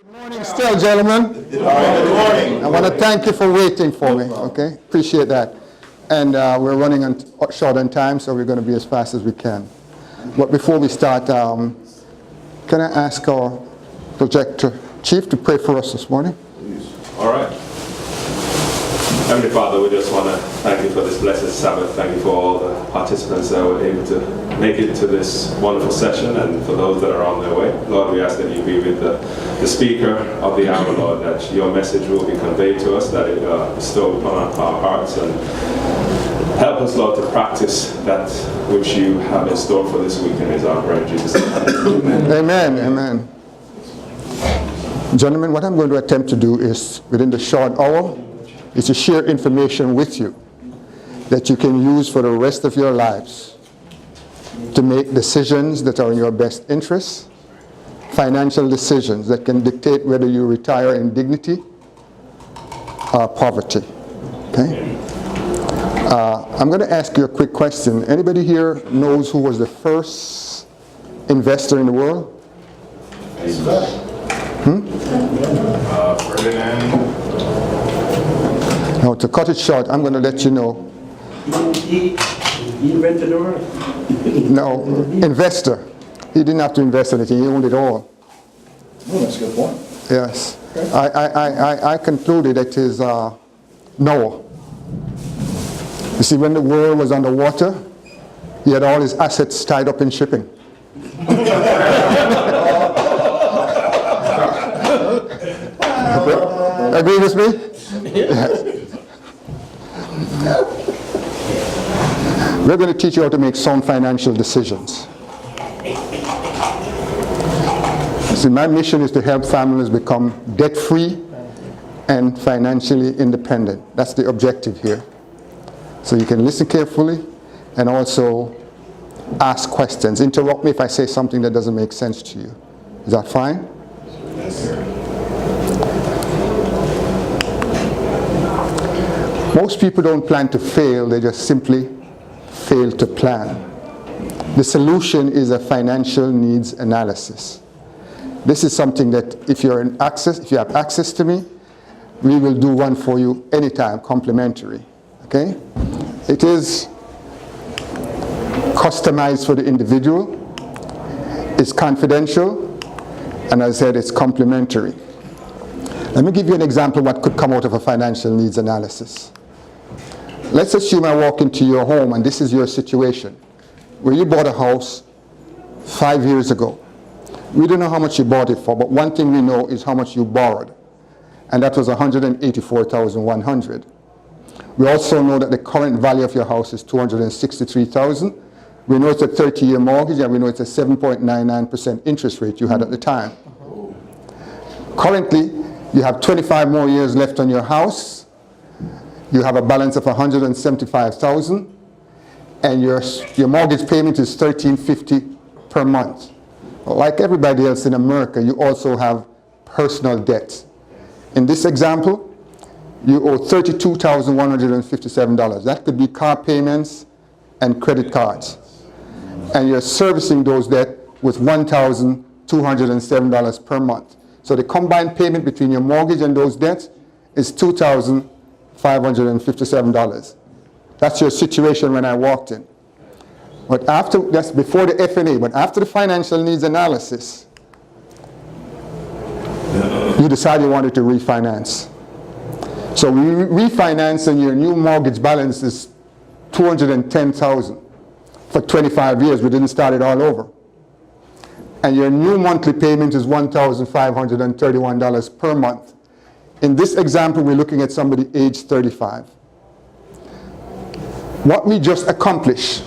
Good morning still, gentlemen. Good morning. I want to thank you for waiting for me, okay? Appreciate that. And we're running short on time, so we're going to be as fast as we can. But before we start, can I ask our projector chief to pray for us this morning? All right. Heavenly Father, we just want to thank you for this blessed Sabbath. Thank you for all the participants that were able to make it to this wonderful session, and for those that are on their way. Lord, we ask that you be with the speaker of the hour, Lord, that your message will be conveyed to us, that it bestow upon our hearts, and help us, Lord, to practice that which you have in store for this weekend. Is our prayer in Jesus' name. Amen. Amen. Gentlemen, what I'm going to attempt to do is, within the short hour, is to share information with you that you can use for the rest of your lives to make decisions that are in your best interests, financial decisions that can dictate whether you retire in dignity or poverty. Okay? I'm going to ask you a quick question. Anybody here knows who was the first investor in the world? Ferdinand. Now, to cut it short, I'm going to let you know. He invented the word. No, investor. He didn't have to invest anything. He owned it all. Oh, that's a good point. Yes. I concluded it is Noah. You see, when the world was underwater, he had all his assets tied up in shipping. Agree with me? Yes. We're going to teach you how to make sound financial decisions. See, my mission is to help families become debt-free and financially independent. That's the objective here. So you can listen carefully and also ask questions. Interrupt me if I say something that doesn't make sense to you. Is that fine? Yes, sir. Most people don't plan to fail, they just simply fail to plan. The solution is a financial needs analysis. This is something that if you have access to me, we will do one for you anytime, complimentary. Okay? It is customized for the individual, it's confidential, and as I said, it's complimentary. Let me give you an example of what could come out of a financial needs analysis. Let's assume I walk into your home and this is your situation, where you bought a house 5 years ago. We don't know how much you bought it for, but one thing we know is how much you borrowed, and that was $184,100. We also know that the current value of your house is $263,000. We know it's a 30-year mortgage, and we know it's a 7.99% interest rate you had at the time. Currently, you have 25 more years left on your house. You have a balance of $175,000, and your mortgage payment is $1,350 per month. Like everybody else in America, you also have personal debt. In this example, you owe $32,157. That could be car payments and credit cards. And you're servicing those debt with $1,207 per month. So the combined payment between your mortgage and those debts is $2,557. That's your situation when I walked in. But that's before the F&A, but after the financial needs analysis, you decide you wanted to refinance. So we refinance, and your new mortgage balance is $210,000 for 25 years. We didn't start it all over. And your new monthly payment is $1,531 per month. In this example, we're looking at somebody aged 35. What we just accomplished,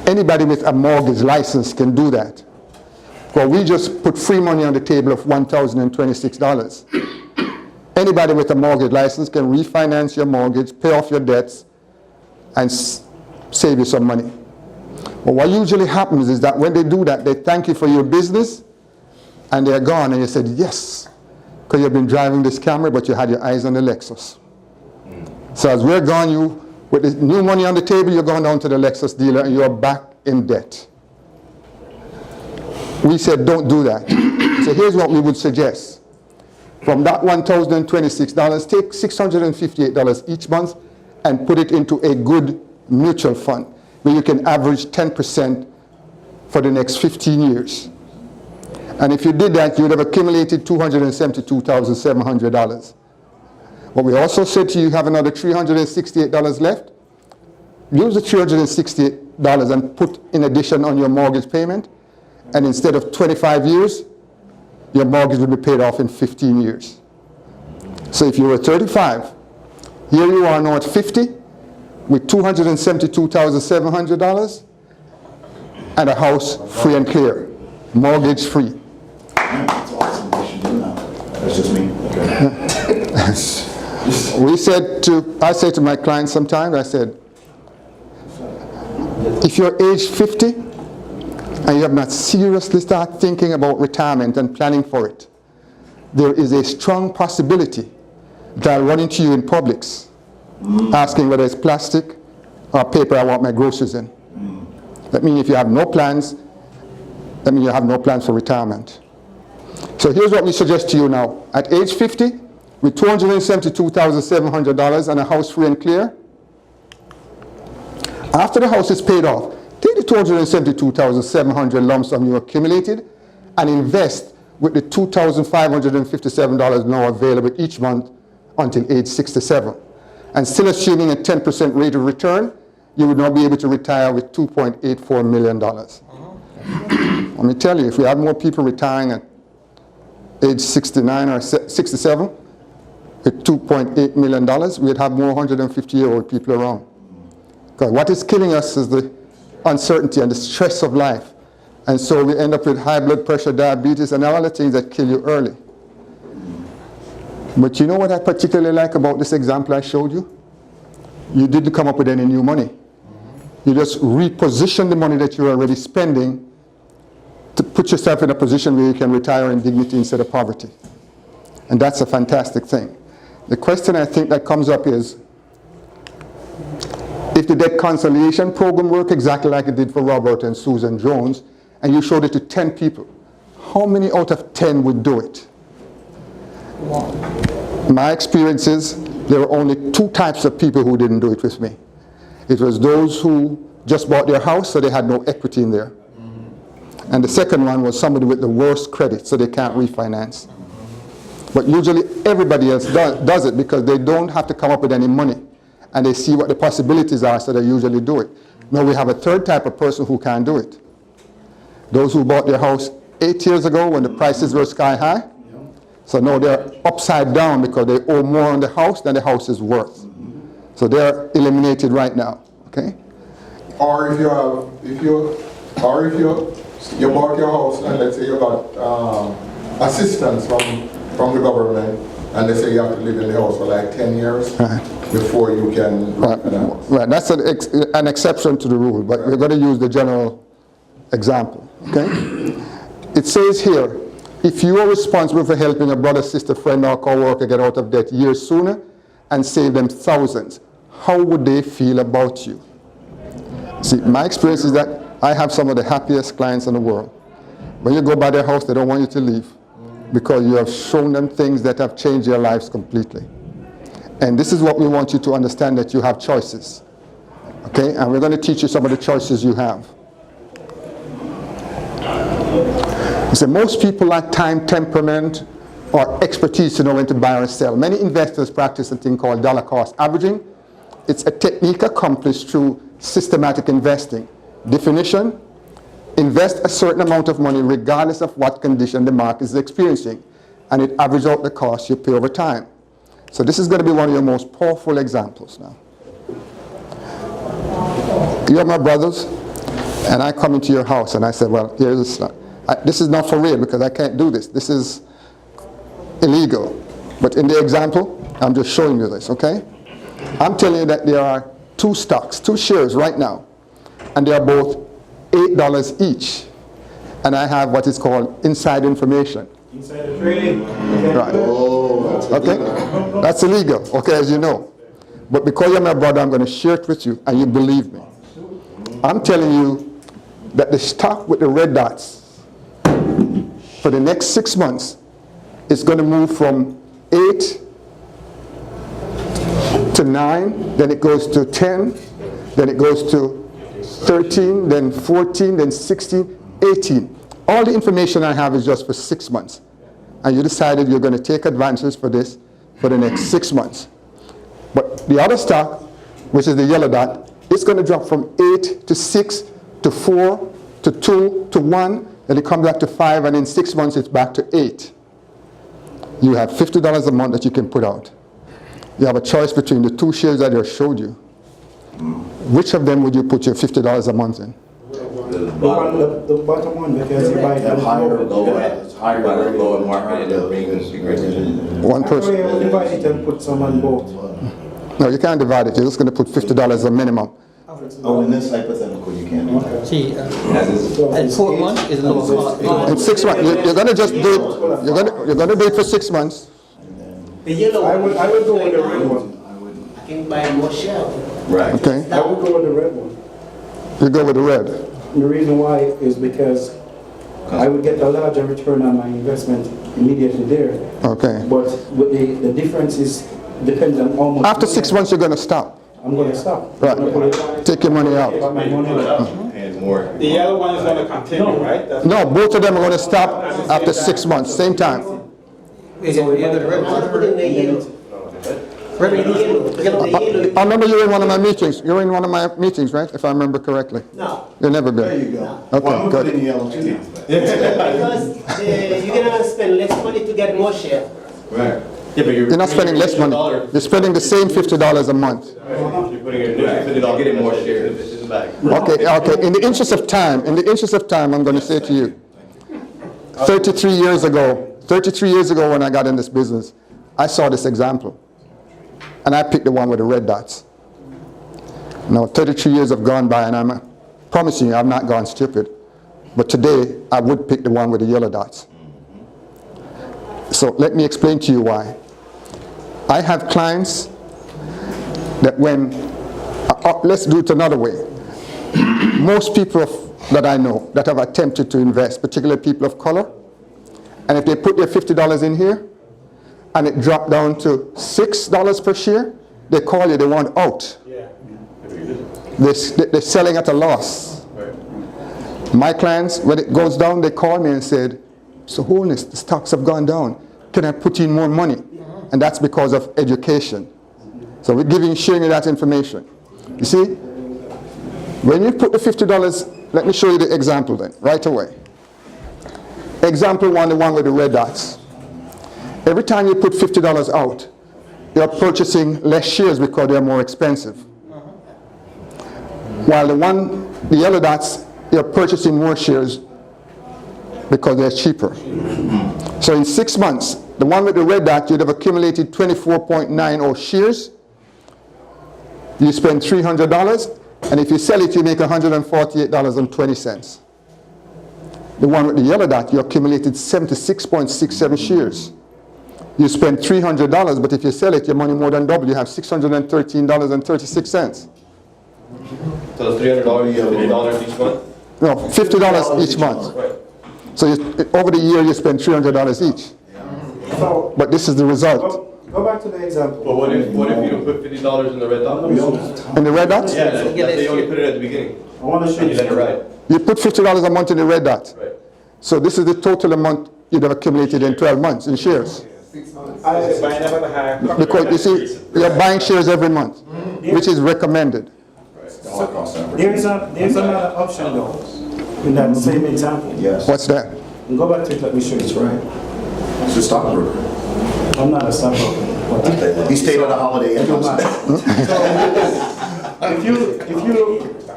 anybody with a mortgage license can do that. Well, we just put free money on the table of $1,026. Anybody with a mortgage license can refinance your mortgage, pay off your debts, and save you some money. But what usually happens is that when they do that, they thank you for your business, and they're gone, and you said, yes, because you've been driving this Camry, but you had your eyes on the Lexus. So as we're gone, with the new money on the table, you're going down to the Lexus dealer, and you're back in debt. We said, don't do that. So here's what we would suggest. From that $1,026, take $658 each month and put it into a good mutual fund where you can average 10% for the next 15 years. And if you did that, you would have accumulated $272,700. But we also said to you, you have another $368 left. Use the $368 and put in addition on your mortgage payment. And instead of 25 years, your mortgage will be paid off in 15 years. So if you were 35, here you are now at 50 with $272,700 and a house free and clear, mortgage free. That's awesome. We should do that. That's just me. Okay. I say to my clients sometimes, I said, if you're age 50 and you have not seriously started thinking about retirement and planning for it, there is a strong possibility that I'll run into you in Publix asking whether it's plastic or paper I want my groceries in. That means if you have no plans, that means you have no plans for retirement. So here's what we suggest to you now. At age 50, with $272,700 and a house free and clear, after the house is paid off, take the $272,700 lump sum you accumulated and invest with the $2,557 now available each month until age 67. And still assuming a 10% rate of return, you would now be able to retire with $2.84 million. Let me tell you, if we had more people retiring at age 69 or 67 with $2.8 million, we'd have more 150-year-old people around. Because what is killing us is the uncertainty and the stress of life. And so we end up with high blood pressure, diabetes, and all the things that kill you early. But you know what I particularly like about this example I showed you? You didn't come up with any new money. You just reposition the money that you're already spending to put yourself in a position where you can retire in dignity instead of poverty. And that's a fantastic thing. The question I think that comes up is, if the debt conciliation program worked exactly like it did for Robert and Susan Jones, and you showed it to 10 people, how many out of 10 would do it? My experience is there were only 2 types of people who didn't do it with me. It was those who just bought their house, so they had no equity in there. And the second one was somebody with the worst credit, so they can't refinance. But usually everybody else does it because they don't have to come up with any money. And they see what the possibilities are, so they usually do it. Now we have a third type of person who can't do it. Those who bought their house 8 years ago when the prices were sky high. So now they're upside down because they owe more on the house than the house is worth. So they're eliminated right now, okay? Or if you bought your house and let's say you got assistance from the government, and they say you have to live in the house for like 10 years before you can refinance. Right, that's an exception to the rule, but we're going to use the general example, okay? It says here, if you are responsible for helping a brother, sister, friend, or co-worker get out of debt years sooner and save them thousands, how would they feel about you? See, my experience is that I have some of the happiest clients in the world. When you go by their house, they don't want you to leave because you have shown them things that have changed their lives completely. And this is what we want you to understand, that you have choices. Okay? And we're going to teach you some of the choices you have. You see, most people lack time, temperament, or expertise to know when to buy or sell. Many investors practice a thing called dollar cost averaging. It's a technique accomplished through systematic investing. Definition: invest a certain amount of money regardless of what condition the market is experiencing, and it averages out the cost you pay over time. So this is going to be one of your most powerful examples now. You are my brothers, and I come into your house and I said, well, here's this is not for real because I can't do this. This is illegal. But in the example, I'm just showing you this, okay? I'm telling you that there are 2 stocks, 2 shares right now, and they are both $8 each. And I have what is called inside information. Insider trading. Right. Oh, Okay? That's illegal, okay, as you know. But because you're my brother, I'm going to share it with you, and you believe me. I'm telling you that the stock with the red dots for the next 6 months it's going to move from 8 to 9, then it goes to 10, then it goes to 13, then 14, then 16, 18. All the information I have is just for 6 months. And you decided you're going to take advances for this for the next 6 months. But the other stock, which is the yellow dot, it's going to drop from 8 to 6 to 4 to 2 to 1, then it comes back to 5, and in 6 months it's back to 8. You have $50 a month that you can put out. You have a choice between the 2 shares that I showed you. Which of them would you put your $50 a month in? The bottom one, because you buy Have higher or lower market and being One person. Actually, I would divide it and put some on both. No, you can't divide it. You're just going to put $50 a minimum. Oh, in this hypothetical, you can't. See, and 4 months is a little In 6 months, you're going to just do it. You're going to do it for 6 months. The yellow I one, would go with the red one. I can buy more shares. Right. Okay. I would go with the red one. You go with the red. And the reason why is because I would get a larger return on my investment immediately there. Okay. But with the difference is depends on how much. After 6 months, you're going to stop. I'm going to stop. Right. I'm gonna put Take your money out. my money out. And more. The yellow one is going to continue, right? That's No, both of them are going to stop after 6 months, same time. is it the red I one? put in the yellow. Red The yellow. I remember you were in one of my meetings. You were in one of my meetings, right? If I remember correctly. No, You've never There been. you go. Okay, Well, I'm good. putting yellow too. because you're gonna spend less money to get more shares. Right. Yeah, but You're not spending less money. You're spending the same $50 a month. You're putting your $50, getting more shares. This is the bag. Okay. In the interest of time, I'm going to say to you, 33 years ago when I got in this business, I saw this example. And I picked the one with the red dots. Now, 33 years have gone by, and I'm promising you, I've not gone stupid. But today, I would pick the one with the yellow dots. So let me explain to you why. I have clients that when, let's do it another way. Most people that I know that have attempted to invest, particularly people of color, and if they put their $50 in here, and it dropped down to $6 per share, they call you, they want out. They're selling at a loss. My clients, when it goes down, they call me and said, so Holness, the stocks have gone down. Can I put in more money? And that's because of education. So we're sharing you that information. You see, when you put the $50, let me show you the example then, right away. Example one, the one with the red dots. Every time you put $50 out, you're purchasing less shares because they're more expensive. While the yellow dots, you're purchasing more shares because they're cheaper. So in 6 months, the one with the red dot, you'd have accumulated 24.90 shares. You spend $300, and if you sell it, you make $148.20. The one with the yellow dot, you accumulated 76.67 shares. You spend $300, but if you sell it, your money more than double. You have $613.36. So it's $300, $50 each month? No, $50 each month. Right. So over the year, you spend $300 each. So, But this is the result. go back to the example. But what if you don't put $50 in the red dot? In the red dots, Yeah, let's say you only put it at the beginning. I want to show And you you let it ride. you put $50 a month in the red dot. Right. So this is the total amount you'd have accumulated in 12 months in shares. Because you see, you're buying shares every month, which is recommended. There's another option though, in that same example. Yes. What's that? And go back to it, let me show you. That's right. It's a stockbroker. I'm not a stockbroker. but He stayed at a Holiday Inn. So, if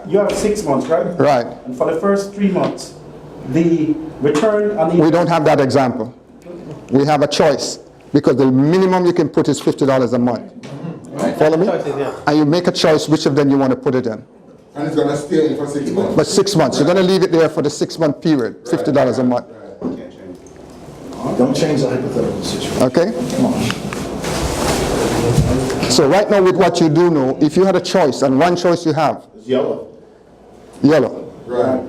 you have 6 months, right? Right. And for the first 3 months, the return on the We don't have that example. We have a choice because the minimum you can put is $50 a month. Follow me? And you make a choice which of them you want to put it in. And it's gonna stay in for 6 months. But 6 months, you're going to leave it there for the 6-month period, $50 a month. Don't change the hypothetical situation. Okay? Come on. So right now with what you do know, if you had a choice, and one choice you have, It's yellow. yellow. Right.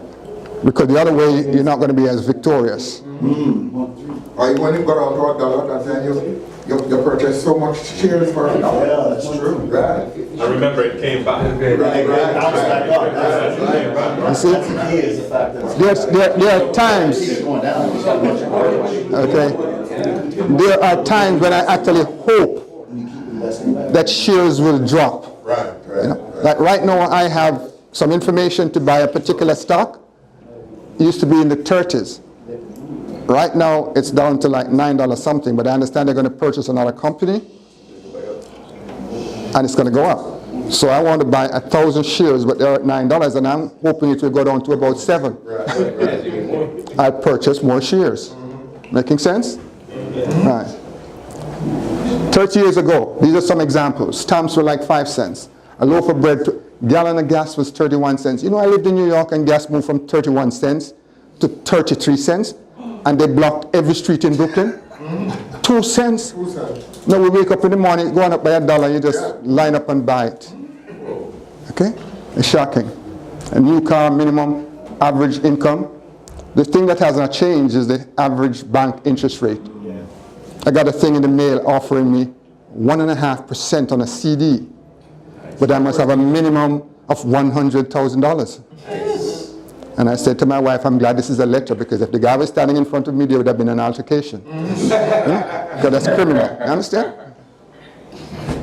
Because the other way, you're not going to be as victorious. Or when it got down to $1, that's when you purchase so much shares for $1. Yeah, that's true. Right. I remember it came back. Right. You see, there are times, okay, there are times when I actually hope that shares will drop. Right. You know, like right now I have some information to buy a particular stock. It used to be in the 30s. Right now it's down to like $9 something, but I understand they're going to purchase another company and it's going to go up. So I want to buy 1,000 shares, but they're at $9 and I'm hoping it will go down to about $7. I purchase more shares. Making sense? Right. 30 years ago, these are some examples. Stamps were like 5 cents. A loaf of bread, gallon of gas was 31 cents. You know, I lived in New York and gas moved from 31 cents to 33 cents. And they blocked every street in Brooklyn. 2 cents. 2 cents. Now we wake up in the morning, it's going up by $1, you just line up and buy it. Okay? It's shocking. A new car, minimum average income. The thing that has not changed is the average bank interest rate. I got a thing in the mail offering me 1.5% on a CD, but I must have a minimum of $100,000. And I said to my wife, I'm glad this is a letter, because if the guy was standing in front of me, there would have been an altercation. Because that's criminal. You understand?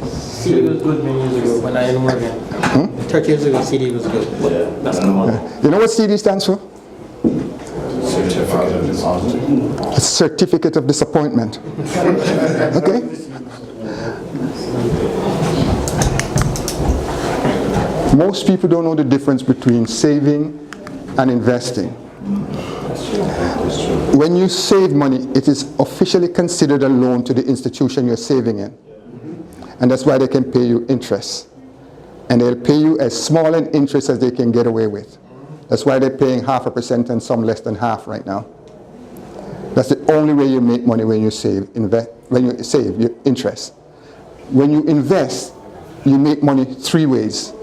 CD was good many years ago when I was working. 30 years ago, CD was good. That's the one. You know what CD stands for? Certificate of deposit. A certificate of disappointment. Okay? Most people don't know the difference between saving and investing. When you save money, it is officially considered a loan to the institution you're saving in. And that's why they can pay you interest. And they'll pay you as small an interest as they can get away with. That's why they're paying 0.5% and some less than half right now. That's the only way you make money when you save, your interest. When you invest, you make money 3 ways.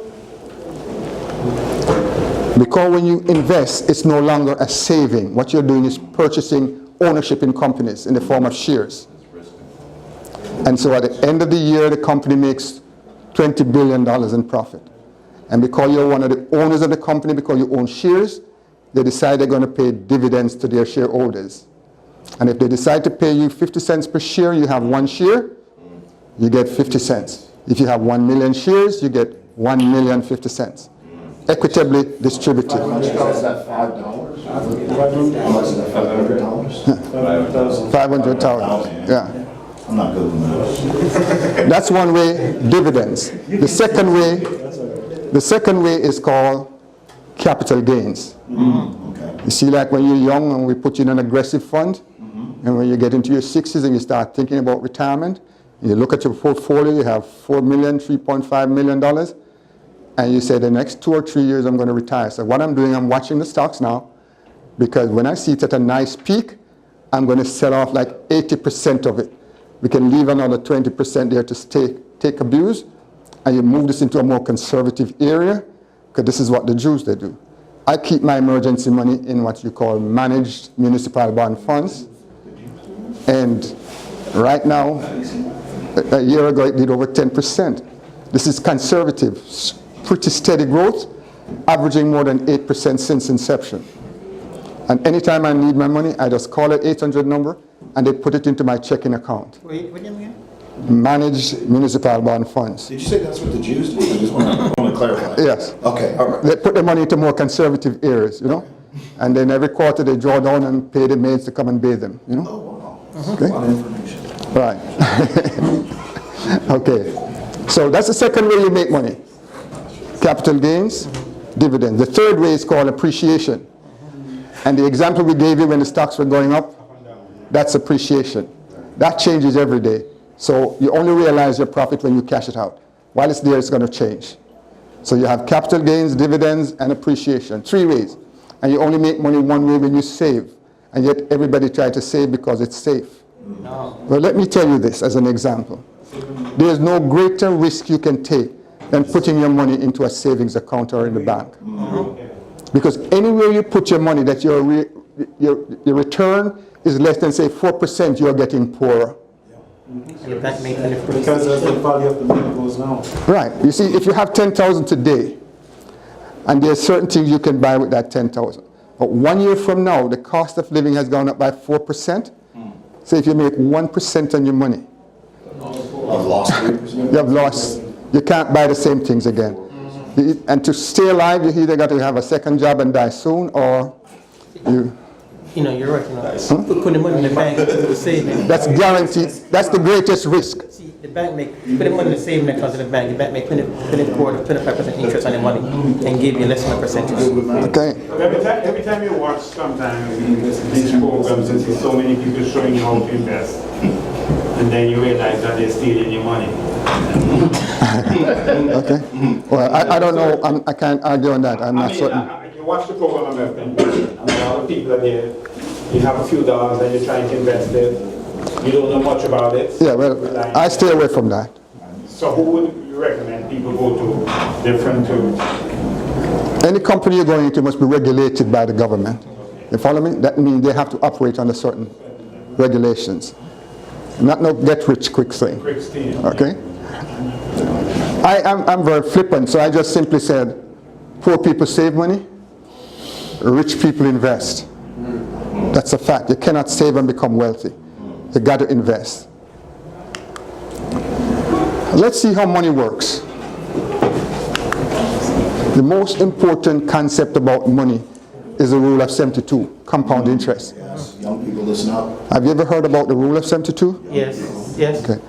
Because when you invest, it's no longer a saving. What you're doing is purchasing ownership in companies in the form of shares. And so at the end of the year, the company makes $20 billion in profit. And because you're one of the owners of the company, because you own shares, they decide they're going to pay dividends to their shareholders. And if they decide to pay you 50 cents per share, you have 1 share, you get 50 cents. If you have 1 million shares, you get 1,050,000 cents. Equitably distributed. How much is that, $5? How much is that, $500? 500,000, yeah. I'm not good with that. That's one way, dividends. The second way is called capital gains. Okay. You see, like when you're young and we put you in an aggressive fund, and when you get into your 60s and you start thinking about retirement, you look at your portfolio, you have $4 million, $3.5 million, and you say the next 2 or 3 years I'm going to retire. So what I'm doing, I'm watching the stocks now, because when I see it at a nice peak, I'm going to sell off like 80% of it. We can leave another 20% there to take abuse, and you move this into a more conservative area, because this is what the Jews, they do. I keep my emergency money in what you call managed municipal bond funds, and right now, a year ago it did over 10%. This is conservative, pretty steady growth, averaging more than 8% since inception. And anytime I need my money, I just call it 800 number, and they put it into my checking account. Wait, what name again? Managed municipal bond funds. Did you say that's what the Jews do? I just want to clarify. Yes. Okay, all right. They put the money into more conservative areas, you know, and then every quarter they draw down and pay the maids to come and bathe them, you know. Oh, wow. Okay. A lot of information. Right. Okay. So that's the second way you make money. Capital gains, dividends. The third way is called appreciation. And the example we gave you when the stocks were going up, that's appreciation. That changes every day. So you only realize your profit when you cash it out. While it's there, it's going to change. So you have capital gains, dividends, and appreciation. 3 ways. And you only make money 1 way when you save. And yet everybody tries to save because it's safe. No. Well, let me tell you this as an example. There is no greater risk you can take than putting your money into a savings account or in the bank. Because anywhere you put your money, that your return is less than, say, 4%, you're getting poorer. And the bank makes it Because as the value of the money goes down. Right. You see, if you have 10,000 today, and there's certain things you can buy with that 10,000. But 1 year from now, the cost of living has gone up by 4%. So if you make 1% on your money, I've lost 3%. you have lost. You can't buy the same things again. And to stay alive, you either got to have a second job and die soon, or you. You know, you're right. You know, putting money in the bank to save it. That's guaranteed. That's the greatest risk. See, the bank putting money in the saving account of the bank make 24 to 25% interest on the money and give you less than a percentage. Okay. Every time you watch sometimes these programs and see so many people showing you how to invest, and then you realize that they're stealing your money. Okay. Well, I don't know. I can't argue on that. I'm not certain. You watch the program and a lot of people are there. You have a few dollars and you're trying to invest it. You don't know much about it. Yeah, well, I stay away from that. So who would you recommend people go to different to? Any company you're going into must be regulated by the government. You follow me? That means they have to operate under certain regulations. Not no get rich quick thing. Okay? I'm very flippant, so I just simply said, poor people save money, rich people invest. That's a fact. You cannot save and become wealthy. You got to invest. Let's see how money works. The most important concept about money is the rule of 72, compound interest. Yes, young people listen up. Have you ever heard about the rule of 72? Yes. Yes. Okay.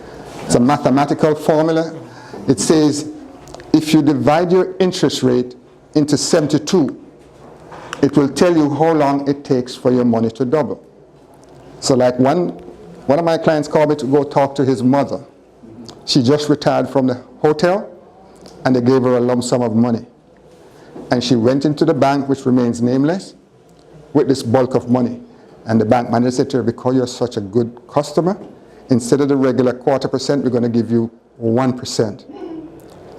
It's a mathematical formula. It says if you divide your interest rate into 72, it will tell you how long it takes for your money to double. So like one of my clients called me to go talk to his mother. She just retired from the hotel and they gave her a lump sum of money. And she went into the bank, which remains nameless, with this bulk of money. And the bank manager said to her, because you're such a good customer, instead of the regular 0.25%, we're going to give you 1%.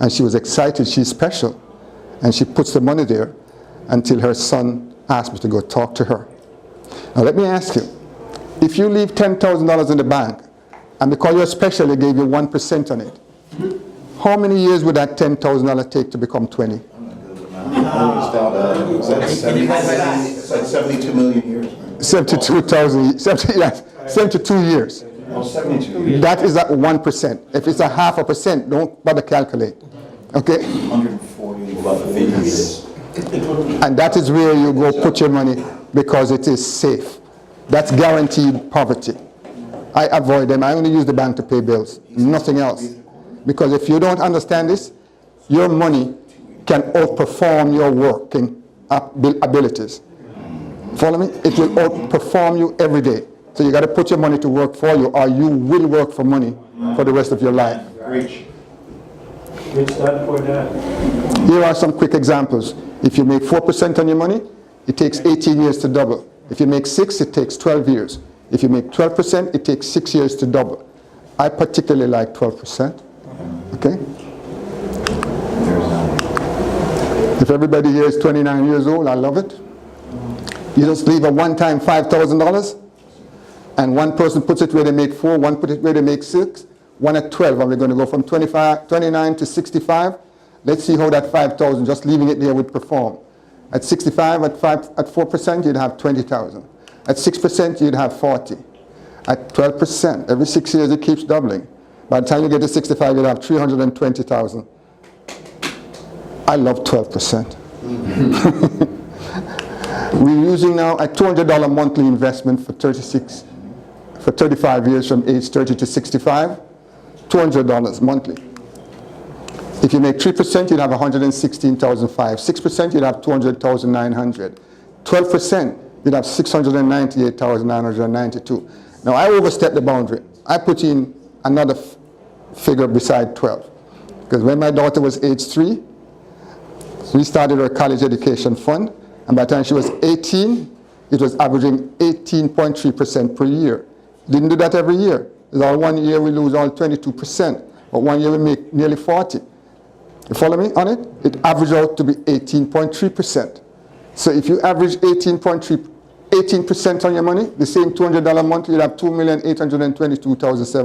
And she was excited, she's special. And she puts the money there until her son asked me to go talk to her. Now let me ask you, if you leave $10,000 in the bank, and because you're special, they gave you 1% on it, how many years would that $10,000 take to become 20? It's like 72 million years. 72 years. Oh, 72. That is at 1%. If it's a 0.5%, don't bother calculate. Okay? 140 years. And that is where you go put your money because it is safe. That's guaranteed poverty. I avoid them. I only use the bank to pay bills, nothing else. Because if you don't understand this, your money can outperform your working abilities. Follow me? It will outperform you every day. So you got to put your money to work for you, or you will work for money for the rest of your life. Reach. Here are some quick examples. If you make 4% on your money, it takes 18 years to double. If you make 6, it takes 12 years. If you make 12%, it takes 6 years to double. I particularly like 12%. Okay? If everybody here is 29 years old, I love it. You just leave a one-time $5,000, and one person puts it where they make 4, one puts it where they make 6, one at 12, and we're going to go from 29 to 65. Let's see how that 5,000, just leaving it there, would perform. At 65, at 4%, you'd have 20,000. At 6%, you'd have 40. At 12%, every 6 years it keeps doubling. By the time you get to 65, you'll have 320,000. I love 12%. We're using now a $200 monthly investment for 35 years from age 30 to 65. $200 monthly. If you make 3%, you'd have 116,500. 6%, you'd have 200,900. 12%, you'd have 698,992. Now I overstepped the boundary. I put in another figure beside 12. Because when my daughter was age 3, we started her college education fund, and by the time she was 18, it was averaging 18.3% per year. Didn't do that every year. There's all 1 year we lose all 22%, but 1 year we make nearly 40. You follow me on it? It averaged out to be 18.3%. So if you average 18.3% 18% on your money, the same $200 a month, you'd have $2,822,717. So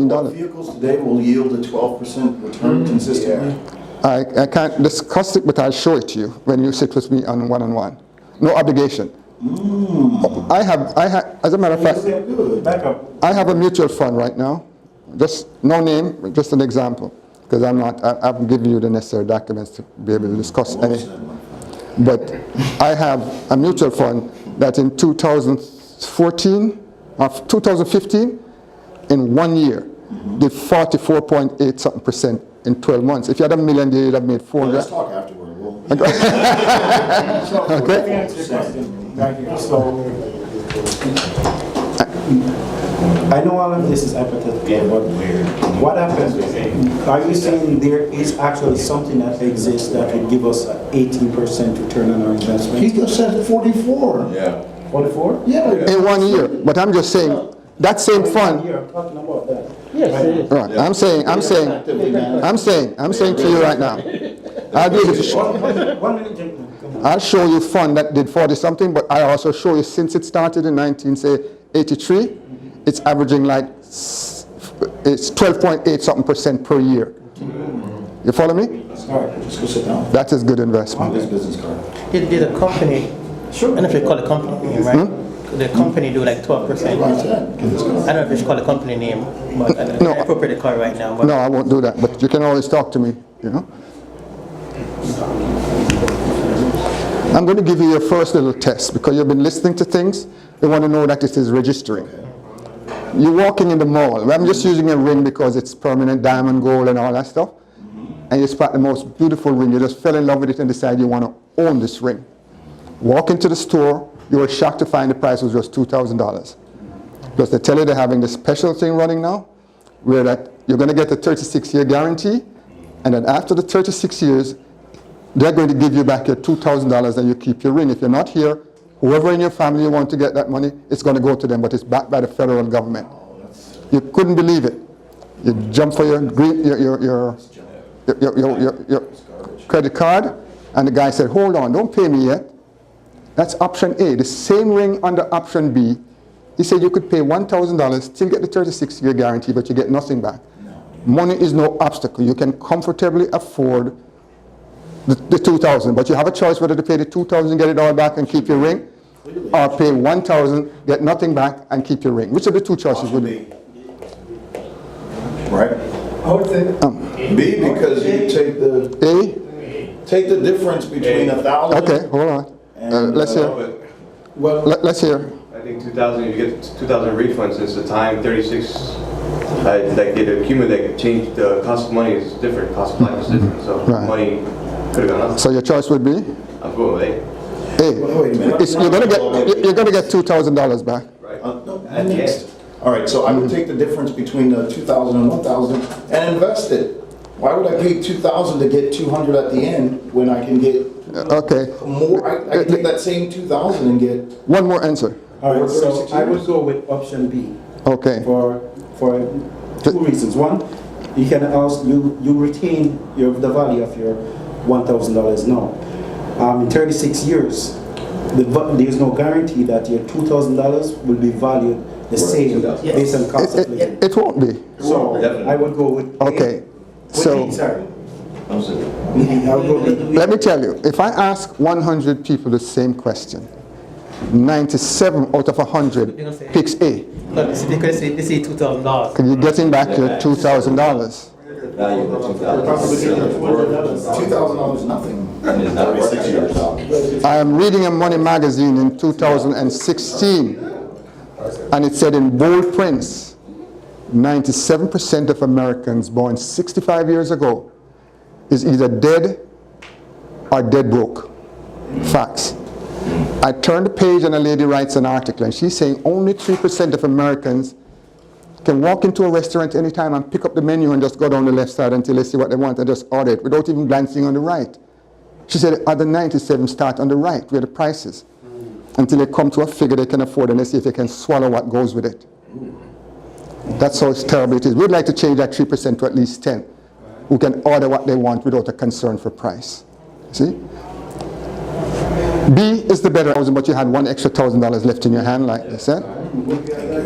what vehicles today will yield a 12% return consistently? I can't discuss it, but I'll show it to you when you sit with me on one-on-one. No obligation. I have, as a matter of fact, I have a mutual fund right now. Just no name, just an example, because I haven't given you the necessary documents to be able to discuss any. But I have a mutual fund that in 2014 or 2015, in 1 year, did 44.8 something percent in 12 months. If you had $1 million there, you'd have made 400. Let's talk afterward. Okay. So, I know all of this is hypothetical, but what happens? Are you saying there is actually something that exists that would give us an 18% return on our investment? He just said 44. Yeah. 44? Yeah. In 1 year. But I'm just saying, that same fund. I'm talking about that. Yes. Right. I'm saying to you right now. I'll be able to show. 1 minute, gentlemen. I'll show you fund that did 40 something, but I also show you since it started in 1983, it's averaging like it's 12.8 something percent per year. You follow me? All right, just go sit down. That is good investment. This business card. Did a company, I don't know if you call it company name, right? The company do like 12%. I don't know if you should call a company name, but I don't know. I appropriate the card right now. But No, I won't do that, but you can always talk to me, you know. I'm going to give you your first little test because you've been listening to things. You want to know that it is registering. You're walking in the mall. I'm just using a ring because it's permanent diamond, gold, and all that stuff. And you spot the most beautiful ring. You just fell in love with it and decide you want to own this ring. Walk into the store. You were shocked to find the price was just $2,000. Because they tell you they're having this special thing running now, where that you're going to get a 36-year guarantee, and then after the 36 years, they're going to give you back your $2,000 and you keep your ring. If you're not here, whoever in your family you want to get that money, it's going to go to them, but it's backed by the federal government. You couldn't believe it. You jump for your credit card, and the guy said, hold on, don't pay me yet. That's option A. The same ring under option B, he said you could pay $1,000, still get the 36-year guarantee, but you get nothing back. Money is no obstacle. You can comfortably afford the $2,000, but you have a choice whether to pay the $2,000, get it all back and keep your ring, or pay $1,000, get nothing back and keep your ring. Which of the two choices would be? Right? I would say B, because you take the difference between 1,000. Okay, hold on. Let's hear. Let's hear. I think 2,000, you get 2,000 refunds since the time 36, like it accumulated, change the cost of money is different, cost of life is different, so money could have gone up. So your choice would be? I'm going with A. Wait a minute. You're gonna get $2,000 back. Right. Next. All right, so I would take the difference between the 2,000 and 1,000 and invest it. Why would I pay 2,000 to get 200 at the end when I can get more? I can take that same 2,000 and get one more answer. all right, so I would go with option B. Okay. For two reasons. One, you can also you retain the value of your $1,000 now. In 36 years, there's no guarantee that your $2,000 will be valued the same based on cost of living. It won't be. So I would go with okay. So let me tell you, if I ask 100 people the same question, 97 out of 100 picks A. they say $2,000. Can you getting back your $2,000? $2,000 nothing. In 36 years. I am reading a money magazine in 2016, and it said in bold prints, 97% of Americans born 65 years ago is either dead or dead broke. Facts. I turned the page and a lady writes an article, and she's saying only 3% of Americans can walk into a restaurant anytime and pick up the menu and just go down the left side until they see what they want and just order it without even glancing on the right. She said the other 97 start on the right where the prices until they come to a figure they can afford and they see if they can swallow what goes with it. That's how terrible it is. We'd like to change that 3% to at least 10 who can order what they want without a concern for price. See? B is the better housing, but you had one extra $1,000 left in your hand, like they said.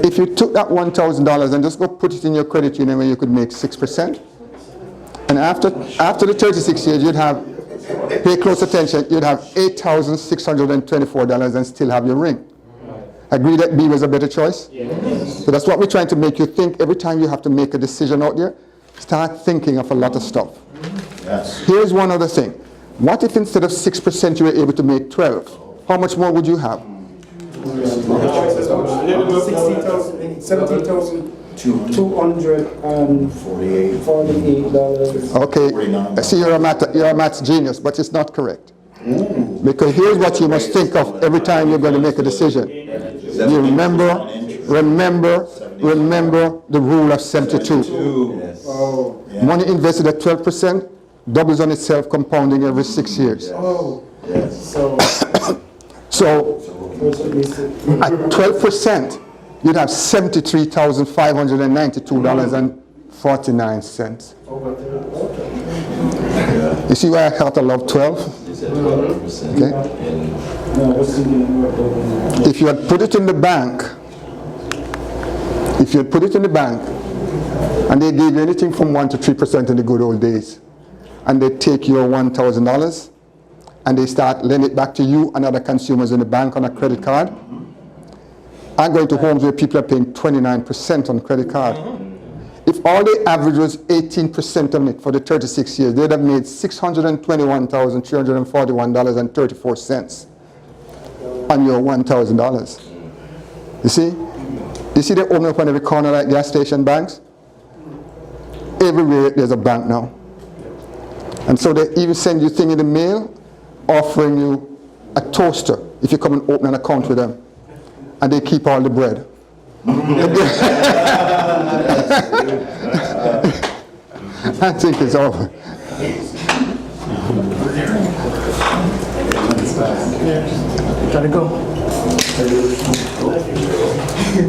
If you took that $1,000 and just go put it in your credit union where you could make 6%, and after the 36 years, you'd have, pay close attention, you'd have $8,624 and still have your ring. Agree that B was a better choice? Yes. So that's what we're trying to make you think every time you have to make a decision out there. Start thinking of a lot of stuff. Yes. Here's one other thing. What if instead of 6% you were able to make 12? How much more would you have? 17,248. Okay, I see you're a math genius, but it's not correct. Because here's what you must think of every time you're going to make a decision. You remember the rule of 72. Money invested at 12% doubles on itself, compounding every 6 years. So at 12%, you'd have $73,592.49. You see why I thought I love 12? Okay. If you had put it in the bank, and they gave you anything from 1 to 3% in the good old days, and they take your $1,000 and they start lending it back to you and other consumers in the bank on a credit card. I'm going to homes where people are paying 29% on credit card. If all the average was 18% on it for the 36 years, they'd have made $621,341.34 on your $1,000. You see they open up on every corner like gas station banks? Everywhere there's a bank now. And so they even send you thing in the mail offering you a toaster if you come and open an account with them. And they keep all the bread. I think it's over. Gotta go.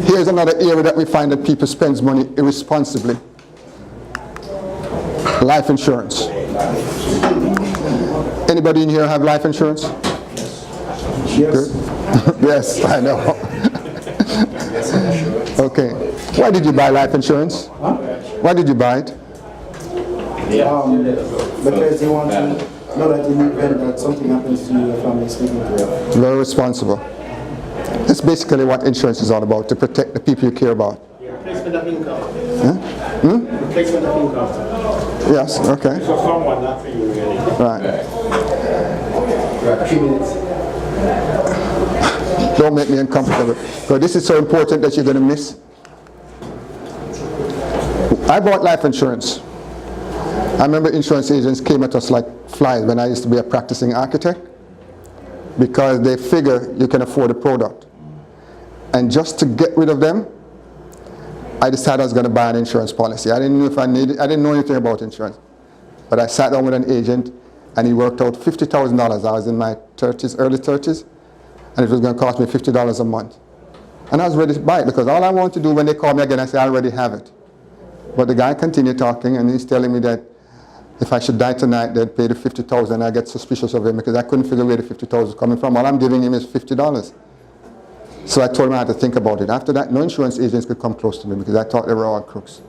Here's another area that we find that people spend money irresponsibly. Life insurance. Anybody in here have life insurance? Yes. Yes, I know. Okay. Why did you buy life insurance? Huh? Why did you buy it? Because they want to know that in the event that something happens to your family, speaking to you. Very responsible. That's basically what insurance is all about, to protect the people you care about. Replacement of income. Huh? Replacement of income. Yes, okay. For someone, not for you, really. Right. 3 minutes. Don't make me uncomfortable. So this is so important that you're going to miss. I bought life insurance. I remember insurance agents came at us like flies when I used to be a practicing architect, because they figure you can afford a product. And just to get rid of them, I decided I was going to buy an insurance policy. I didn't know if I needed, I didn't know anything about insurance. But I sat down with an agent and he worked out $50,000. I was in my 30s, early 30s, and it was going to cost me $50 a month. And I was ready to buy it because all I wanted to do when they called me again, I said, I already have it. But the guy continued talking and he's telling me that if I should die tonight, they'd pay the $50,000. I get suspicious of him because I couldn't figure where the $50,000 was coming from. All I'm giving him is $50. So I told him I had to think about it. After that, no insurance agents could come close to me because I thought they were all crooks.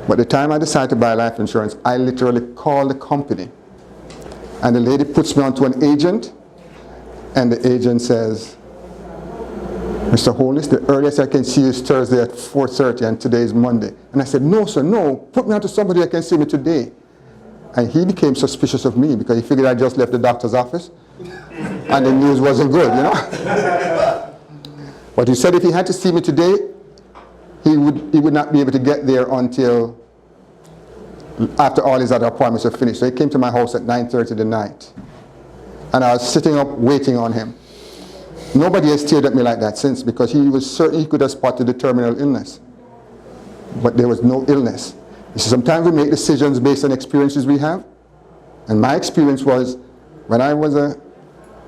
But the time I decided to buy life insurance, I literally called the company. And the lady puts me onto an agent, and the agent says, Mr. Holness, the earliest I can see you is Thursday at 4:30, and today is Monday. And I said, no, sir, no, put me onto somebody that can see me today. And he became suspicious of me because he figured I just left the doctor's office, and the news wasn't good, you know. But he said if he had to see me today, he would not be able to get there until after all his other appointments were finished. So he came to my house at 9:30 at night. And I was sitting up waiting on him. Nobody has stared at me like that since, because he was certain he could have spotted the terminal illness. But there was no illness. You see, sometimes we make decisions based on experiences we have. And my experience was, when I was a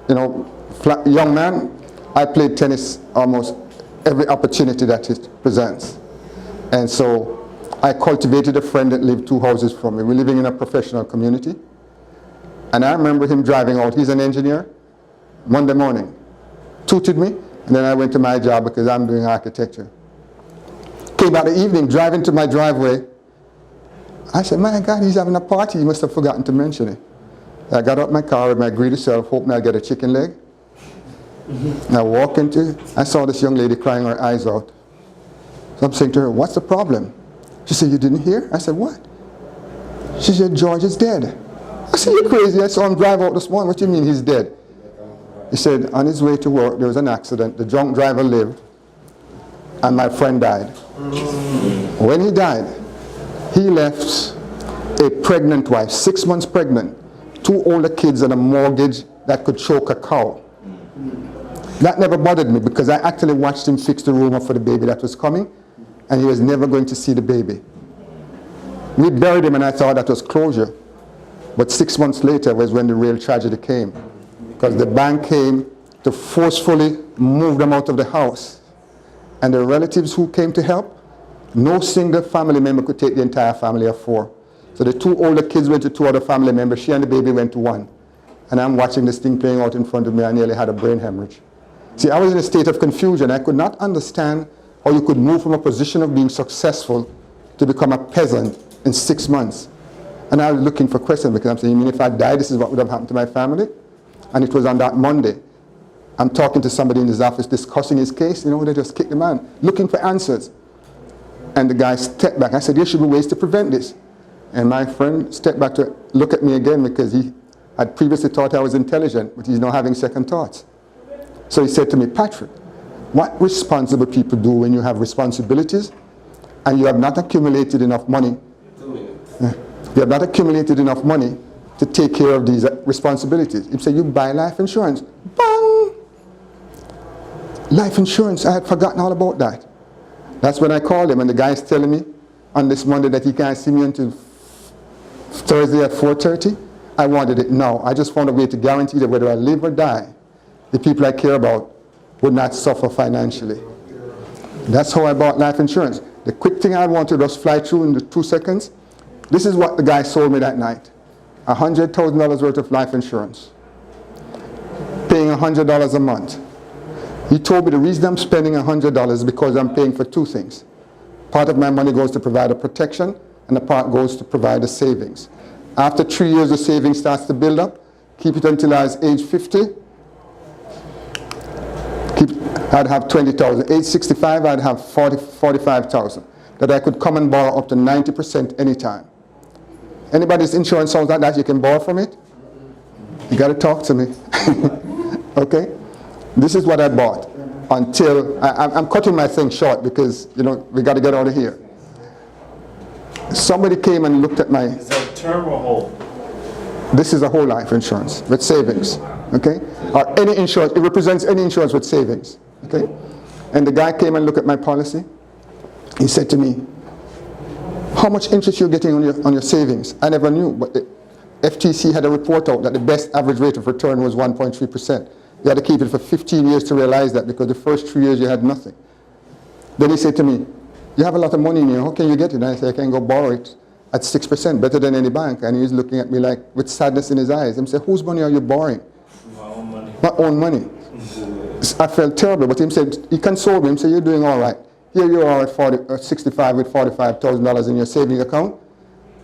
young man, I played tennis almost every opportunity that it presents. And so I cultivated a friend that lived 2 houses from me. We're living in a professional community. And I remember him driving out. He's an engineer. Monday morning. Tooted me, and then I went to my job because I'm doing architecture. Came out the evening, driving to my driveway. I said, my God, he's having a party. He must have forgotten to mention it. I got out my car with my greedy self, hoping I'd get a chicken leg. And I walk into, I saw this young lady crying her eyes out. So I'm saying to her, what's the problem? She said, you didn't hear? I said, what? She said, George is dead. I said, you're crazy. I saw him drive out this morning. What do you mean he's dead? He said, on his way to work, there was an accident. The drunk driver lived, and my friend died. When he died, he left a pregnant wife, 6 months pregnant, 2 older kids and a mortgage that could choke a cow. That never bothered me because I actually watched him fix the room up for the baby that was coming, and he was never going to see the baby. We buried him and I thought that was closure. But 6 months later was when the real tragedy came. Because the bank came to forcefully move them out of the house. And the relatives who came to help, no single family member could take the entire family of 4. So the 2 older kids went to 2 other family members. She and the baby went to 1. And I'm watching this thing playing out in front of me. I nearly had a brain hemorrhage. See, I was in a state of confusion. I could not understand how you could move from a position of being successful to become a peasant in 6 months. And I was looking for questions because I'm saying, you mean if I died, this is what would have happened to my family? And it was on that Monday. I'm talking to somebody in his office discussing his case. You know, they just kicked the man, looking for answers. And the guy stepped back. I said, there should be ways to prevent this. And my friend stepped back to look at me again because he had previously thought I was intelligent, but he's now having second thoughts. So he said to me, Patrick, what responsible people do when you have responsibilities and you have not accumulated enough money? You have not accumulated enough money to take care of these responsibilities. He said, you buy life insurance. Bang! Life insurance, I had forgotten all about that. That's when I called him and the guy's telling me on this Monday that he can't see me until Thursday at 4:30. I wanted it now. I just found a way to guarantee that whether I live or die, the people I care about would not suffer financially. That's how I bought life insurance. The quick thing I wanted to just fly through in the 2 seconds. This is what the guy sold me that night. $100,000 worth of life insurance. Paying $100 a month. He told me the reason I'm spending $100 is because I'm paying for 2 things. Part of my money goes to provide a protection and a part goes to provide a savings. After 3 years the savings starts to build up. Keep it until I was age 50. I'd have 20,000. Age 65 I'd have 45,000. That I could come and borrow up to 90% anytime. Anybody's insurance sounds like that, you can borrow from it? You got to talk to me. Okay? This is what I bought until, I'm cutting my thing short because, you know, we got to get out of here. Somebody came and looked at my... Is that term or whole? This is a whole life insurance with savings. Okay? Or any insurance, it represents any insurance with savings. Okay? And the guy came and looked at my policy. He said to me, how much interest you're getting on your savings? I never knew, but the FTC had a report out that the best average rate of return was 1.3%. You had to keep it for 15 years to realize that because the first 3 years you had nothing. Then he said to me, you have a lot of money in here, how can you get it? And I said, I can go borrow it at 6%, better than any bank. And he's looking at me like with sadness in his eyes. And said, whose money are you borrowing? My own money. My own money. I felt terrible, but he said, he consoled me. He said, you're doing all right. Here you are at 65 with $45,000 in your savings account,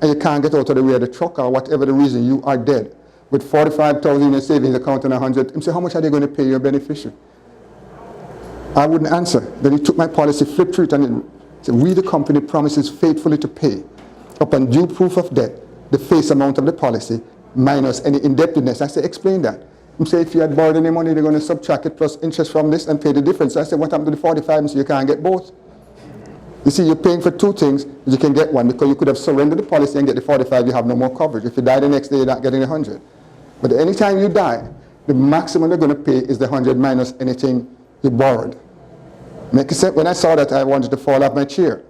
and you can't get out of the way of the truck or whatever the reason, you are dead. With $45,000 in your savings account and 100, he said, how much are they going to pay your beneficiary? I wouldn't answer. Then he took my policy, flipped through it, and he said, we the company promises faithfully to pay upon due proof of debt the face amount of the policy minus any indebtedness. I said, explain that. He said, if you had borrowed any money, they're going to subtract it plus interest from this and pay the difference. So I said, what happened to the 45? He said, you can't get both. You see, you're paying for 2 things, but you can get one because you could have surrendered the policy and get the 45, you have no more coverage. If you die the next day, you're not getting the 100. But anytime you die, the maximum they're going to pay is the 100 minus anything you borrowed. Make sense? When I saw that, I wanted to fall off my chair.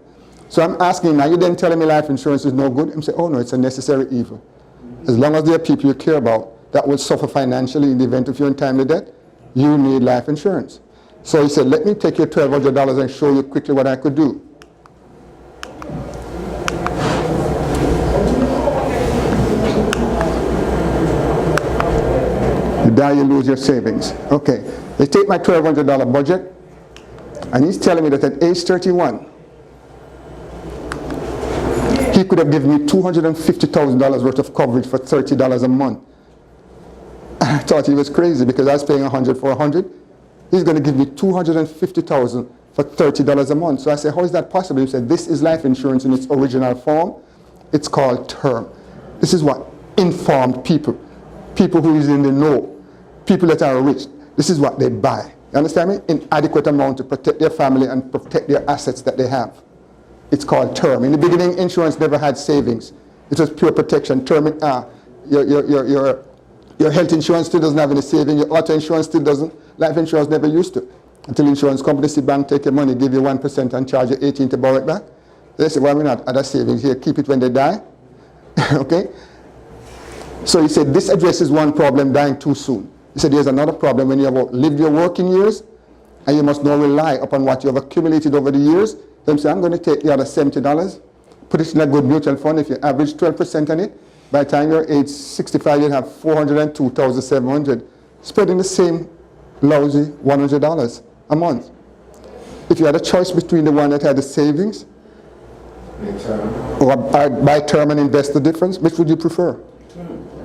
So I'm asking, now you're then telling me life insurance is no good? I'm saying, oh no, it's a necessary evil. As long as there are people you care about that will suffer financially in the event of your untimely death, you need life insurance. So he said, let me take your $1,200 and show you quickly what I could do. die, you lose your savings. Okay, they take my $1,200 budget, and he's telling me that at age 31, he could have given me $250,000 worth of coverage for $30 a month. I thought he was crazy because I was paying $100 for $100. He's going to give me $250,000 for $30 a month. So I said, how is that possible? He said, this is life insurance in its original form. It's called term. This is what informed people, people who is in the know, people that are rich. This is what they buy. You understand me? In adequate amount to protect their family and protect their assets that they have. It's called term. In the beginning, insurance never had savings. It was pure protection. Term, your health insurance still doesn't have any savings. Your auto insurance still doesn't. Life insurance never used to. Until insurance companies see bank take your money, give you 1% and charge you 18 to borrow it back. They say, well, we're not other savings here. Keep it when they die. Okay? So he said, this addresses one problem, dying too soon. He said, there's another problem when you have lived your working years, and you must now rely upon what you have accumulated over the years. Then say, I'm going to take the other $70, put it in a good mutual fund. If you average 12% on it, by the time you're age 65, you'll have $402,700, spreading the same lousy $100 a month. If you had a choice between the one that had the savings or buy term and invest the difference, which would you prefer?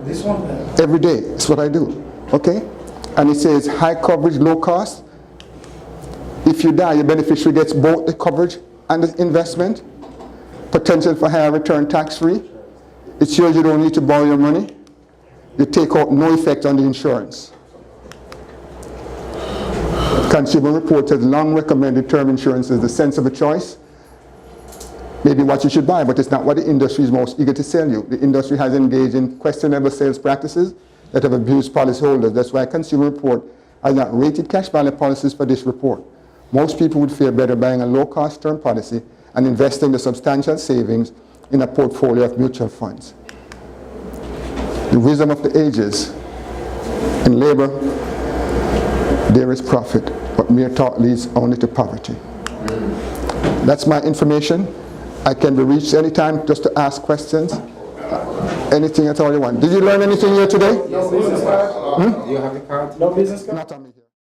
This one? Every day. That's what I do. Okay? And it says high coverage, low cost. If you die, your beneficiary gets both the coverage and the investment. Potential for higher return tax-free. It shows you don't need to borrow your money. You take out no effect on the insurance. Consumer Reports has long recommended term insurance as the sensible choice. Maybe what you should buy, but it's not what the industry is most eager to sell you. The industry has engaged in questionable sales practices that have abused policyholders. That's why Consumer Report has not rated cash value policies for this report. Most people would fare better buying a low-cost term policy and investing the substantial savings in a portfolio of mutual funds. The wisdom of the ages: in labor, there is profit, but mere talk leads only to poverty. That's my information. I can be reached anytime just to ask questions. Anything at all you want. Did you learn anything here today? No business card? Do you have a card? No business card? Not on me.